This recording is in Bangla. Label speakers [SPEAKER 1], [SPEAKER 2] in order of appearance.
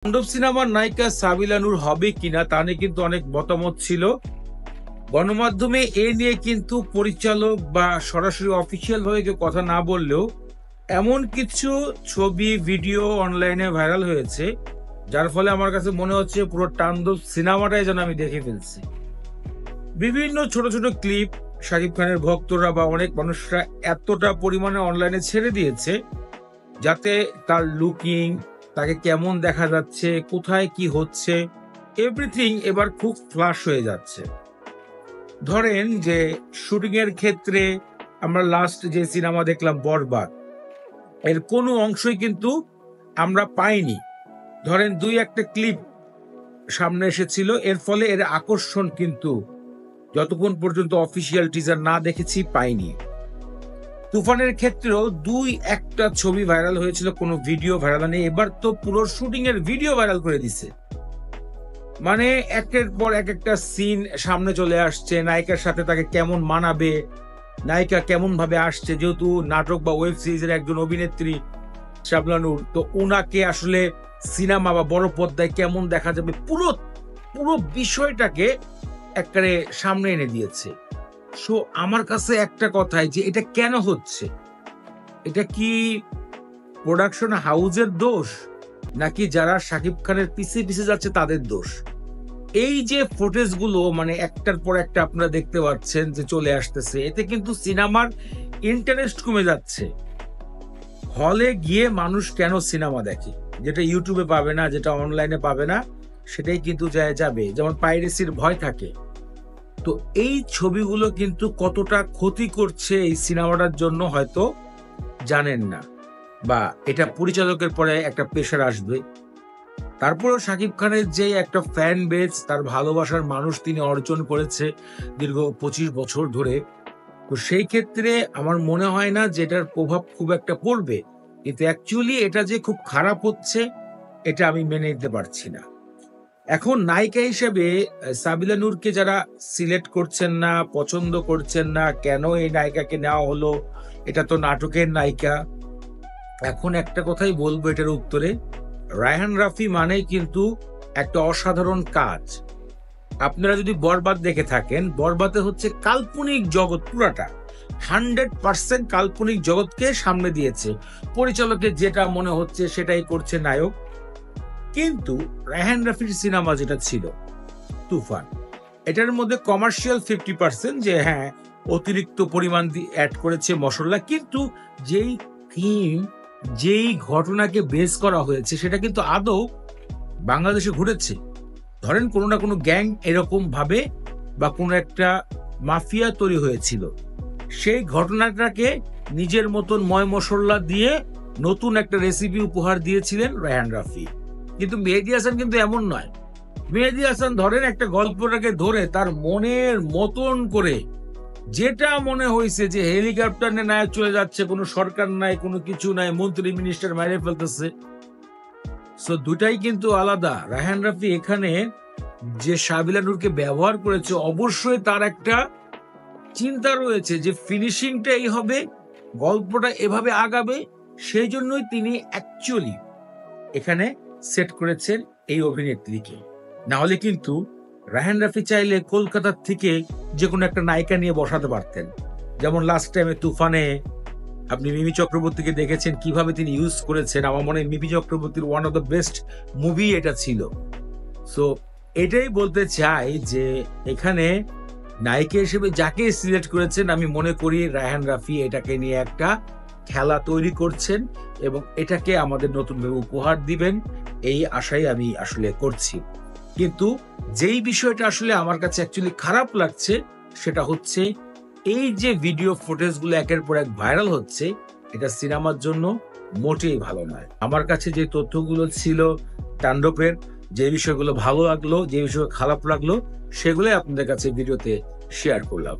[SPEAKER 1] তাণ্ডব সিনেমার নায়িকা সাবিলা নূর হবে কিনা তা নিয়ে কিন্তু অনেক মতামত ছিল। গণমাধ্যমে এ নিয়ে কিন্তু পরিচালক বা সরাসরি অফিসিয়াল ভাবে কেউ কথা না বললেও এমন কিছু ছবি ভিডিও অনলাইনে ভাইরাল হয়েছে যার ফলে আমার কাছে মনে হচ্ছে পুরো তাণ্ডব সিনেমাটাই যেন আমি দেখে ফেলছি। বিভিন্ন ছোট ছোট ক্লিপ শাকিব খানের ভক্তরা বা অনেক মানুষরা এতটা পরিমাণে অনলাইনে ছেড়ে দিয়েছে যাতে তার লুকিং, তাকে কেমন দেখা যাচ্ছে, কোথায় কি হচ্ছে, এভরিথিং এবার খুব ফ্লাশ হয়ে যাচ্ছে। ধরেন যে শুটিং এর ক্ষেত্রে আমরা লাস্ট যে সিনেমা দেখলাম বরবাদ, এর কোনো অংশই কিন্তু আমরা পাইনি। ধরেন দুই একটা ক্লিপ সামনে এসেছিল, এর ফলে এর আকর্ষণ কিন্তু যতক্ষণ পর্যন্ত অফিসিয়াল টিজার না দেখেছি পাইনি। তুফানের ক্ষেত্রেও দুই একটা ছবি ভাইরাল হয়েছিল, কোনো ভিডিও ভাইরাল নেই। এবার তো পুরো শুটিং এর ভিডিও ভাইরাল করে দিছে, মানে একের পর এক একটা সিন সামনে চলে আসছে, নায়িকার সাথে তাকে কেমন মানাবে, নায়িকা কেমন ভাবে আসছে, যেহেতু নাটক বা ওয়েব সিরিজের একজন অভিনেত্রী শাবলা নূর, তো ওনাকে আসলে সিনেমা বা বড় পর্দায় কেমন দেখা যাবে, পুরো পুরো বিষয়টাকে একেবারে সামনে এনে দিয়েছে। সো আমার কাছে একটা কথাই যে এটা কেন হচ্ছে, এটা কি প্রোডাকশন হাউসের দোষ নাকি যারা শাকিব খানের পিছে পিছে যাচ্ছে তাদের দোষ? এই যে ফুটেজ গুলো মানে একটার পর একটা আপনারা দেখতে পাচ্ছেন যে চলে আসতেছে, এতে কিন্তু সিনেমার ইন্টারেস্ট কমে যাচ্ছে। হলে গিয়ে মানুষ কেন সিনেমা দেখে? যেটা ইউটিউবে পাবে না, যেটা অনলাইনে পাবে না, সেটাই কিন্তু যাবে। যেমন পাইরেসির ভয় থাকে। তো এই ছবিগুলো কিন্তু কতটা ক্ষতি করছে এই সিনেমাটার জন্য হয়তো জানেন না, বা এটা পরিচালকের পরে একটা প্রেশার আসবে। তারপরেও শাকিব খানের যে একটা ফ্যান বেস, তার ভালোবাসার মানুষ তিনি অর্জন করেছে দীর্ঘ 25 বছর ধরে, তো সেই ক্ষেত্রে আমার মনে হয় না যে এটার প্রভাব খুব একটা পড়বে। কিন্তু অ্যাকচুয়ালি এটা যে খুব খারাপ হচ্ছে এটা আমি মেনে নিতে পারছি না। এখন নায়িকা হিসেবে সাবিলা নূরকে যারা সিলেক্ট করছেন না, পছন্দ করছেন না, কেন এই নায়িকাকে নেওয়া হলো, এটা তো নাটকের নায়িকা। এখন একটা কথাই বলবো এটার উত্তরে, রায়হান রাফি মানেই কিন্তু একটা অসাধারণ কাজ। আপনারা যদি বরবাদ দেখে থাকেন, বরবাদে হচ্ছে কাল্পনিক জগৎ, পুরাটা 100% কাল্পনিক জগৎকে সামনে দিয়েছে। পরিচালকের যেটা মনে হচ্ছে সেটাই করছে নায়ক। কিন্তু রায়হান রাফির সিনেমা যেটা ছিল তুফান, এটার মধ্যে কমার্শিয়াল 50%, যে হ্যাঁ অতিরিক্ত পরিমাণ অ্যাড করেছে মশলা, কিন্তু যেই থিম, যেই ঘটনাকে বেস করা হয়েছে সেটা কিন্তু আদৌ বাংলাদেশে ঘটেছে। ধরেন কোনো না কোনো গ্যাং এরকম ভাবে বা কোনো একটা মাফিয়া তৈরি হয়েছিল, সেই ঘটনাটাকে নিজের মতন ময় মশলা দিয়ে নতুন একটা রেসিপি উপহার দিয়েছিলেন রায়হান রাফি। কিন্তু মেহেদী হাসান কিন্তু এমন নয়। মেহেদী হাসান ধরেন একটা গল্পটাকে ধরে তার মনের মতন করে, যেটা মনে হয়েছে যে হেলিকপ্টার নিয়ে নায়ক চলে যাচ্ছে, কোনো সরকার নাই, কোনো কিছু নাই, মন্ত্রী মিনিস্টার মাইরে ফেলতেছে। সো দুটাই কিন্তু আলাদা। রায়হান রাফি এখানে যে সাবিলা নূরকে ব্যবহার করেছে, অবশ্যই তার একটা চিন্তা রয়েছে যে ফিনিশিংটা এই হবে, গল্পটা এভাবে আগাবে, সেই জন্যই তিনি অ্যাকচুয়ালি এখানে সেট করেছেন এই অভিনেত্রীকে। না হলে কিন্তু রায়হান রাফি চাইলে কলকাতার থেকে যে কোনো একটা নায়িকা নিয়ে বসাতে পারতেন। যেমন লাস্ট টাইমে তুফানে আপনি মিমি চক্রবর্তীকে দেখেছেন কিভাবে তিনি ইউজ করেছেন। আমার মনে হয় মিমি চক্রবর্তীর one of the best movie এটা ছিল। সো এটাই বলতে চাই যে এখানে নায়িকা হিসেবে যাকে সিলেক্ট করেছেন, আমি মনে করি রায়হান রাফি এটাকে নিয়ে একটা খেলা তৈরি করছেন এবং এটাকে আমাদের নতুনভাবে উপহার দিবেন, এই আশাই আমি আসলে করছি। কিন্তু যেই বিষয়টা আসলে আমার কাছে অ্যাকচুয়ালি খারাপ লাগছে সেটা হচ্ছে এই যে ভিডিও ফুটেজগুলো একের পর এক ভাইরাল হচ্ছে, এটা সিনেমার জন্য মোটেই ভালো নয়। আমার কাছে যে তথ্যগুলো ছিল তাণ্ডবের, যে বিষয়গুলো ভালো লাগলো, যে বিষয়গুলো খারাপ লাগলো, সেগুলোই আপনাদের কাছে ভিডিওতে শেয়ার করলাম।